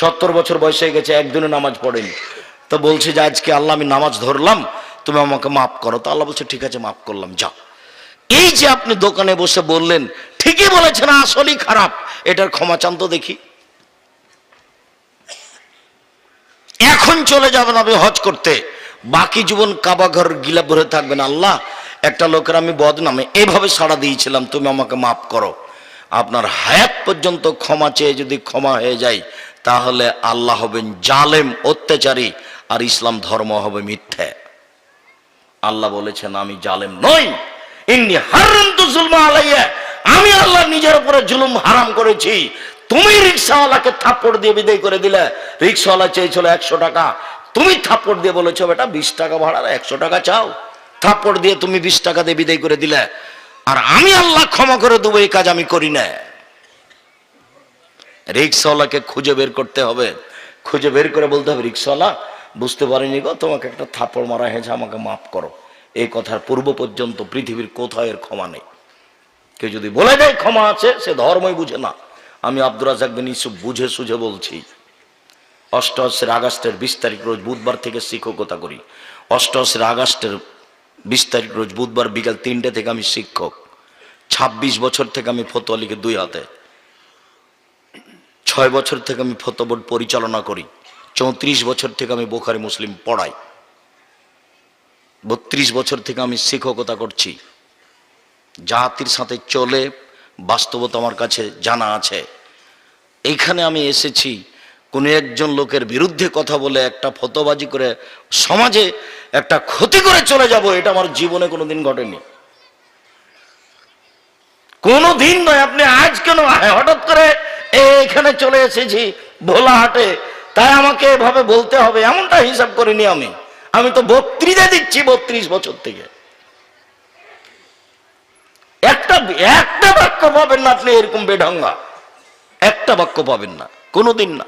70 বছর বয়স হয়ে গেছে, একদিনও নামাজ পড়েনি। তো বলছে যে আজকে আল্লাহ আমি নামাজ ধরলাম, তুমি আমাকে মাফ করো। তো আল্লাহ বলছে ঠিক আছে মাফ করলাম, যাও। এই যে আপনি দোকানে বসে বললেন ঠিকই বলেছেন, আসলেই খারাপ, এটার ক্ষমা চান তো দেখি। এখন চলে যাবেন আপনি হজ করতে, বাকি জীবন কাবা ঘর গিলা ভরে থাকবেন, আল্লাহ একটা লোকের আমি বদনামে এভাবে সাড়া দিয়েছিলাম, তুমি আমাকে মাফ করো। আপনার হায়াত পর্যন্ত ক্ষমা চেয়ে যদি ক্ষমা হয়ে যায়, তাহলে আল্লাহ হবেন জালেম, অত্যাচারী, আর ইসলাম ধর্ম হবে মিথ্যা। আল্লাহ বলেছেন আমি জালেম নই, ইন্নী হারামতু যুলমা আলাইয়া, আমি আল্লাহ নিজের উপরে জুলুম হারাম করেছি। তুমি রিকশাওয়ালাকে থাপ্পড় দিয়ে বিদায় করে দিলে, রিকশাওয়ালা চেয়েছিল 100 টাকা, তুমি থাপ্পড় দিয়ে বলেছো বেটা 20 টাকা ভাড়া, 100 টাকা চাও, থাপ্পড় দিয়ে তুমি 20 টাকা দিয়ে বিদায় করে দিলে। আর আমি আল্লাহ ক্ষমা করে দেবো, এই কাজ আমি করি না। রিকশাওয়ালাকে খুঁজে বের করতে হবে, খুঁজে বের করে বলতে হবে রিকশাওয়ালা বুঝতে পারিনি গো, তোমাকে একটা থাপ্পড় মারা হয়েছে, আমাকে মাফ করো। এই কথার পূর্ব পর্যন্ত পৃথিবীর কোথাও এর ক্ষমা নেই। কেউ যদি বলে দেয় ক্ষমা আছে, সে ধর্মই বুঝে না। আমি আব্দুর রাজ্জাক বিন ইউসুফ বুঝে সুঝে বলছি। 88 আগস্টের 20 তারিখ রোজ বুধবার থেকে শিক্ষকতা করি। 88 আগস্টের 20 তারিখ রোজ বুধবার বিকাল 3টে থেকে আমি শিক্ষক। 26 বছর থেকে আমি ফতোয়া লিখে 2 হাতে। 6 বছর থেকে আমি ফতোয়া বোর্ড পরিচালনা করি। 34 বছর থেকে আমি বুখারী মুসলিম পড়াই। 32 বছর থেকে আমি শিক্ষকতা করছি। জাতির সাথে চলে বাস্তবতা আমার কাছে জানা আছে। এইখানে আমি এসেছি কোন একজন লোকের বিরুদ্ধে কথা বলে একটা ফতোয়াবাজি করে সমাজে একটা ক্ষতি করে চলে যাব, এটা আমার জীবনে কোনোদিন ঘটেনি, কোনোদিন নয়। আপনি আজ কেন হঠাৎ করে এখানে চলে এসেছি ভোলাহাটে, তাই আমাকে এভাবে বলতে হবে এমনটা হিসাব করিনি আমি। আমি তো বক্তৃতা দিচ্ছি 32 বছর থেকে। একটা বাক্য পাবেন না আপনি এরকম বেঢঙ্গা, একটা বাক্য পাবেন না কোনোদিন না।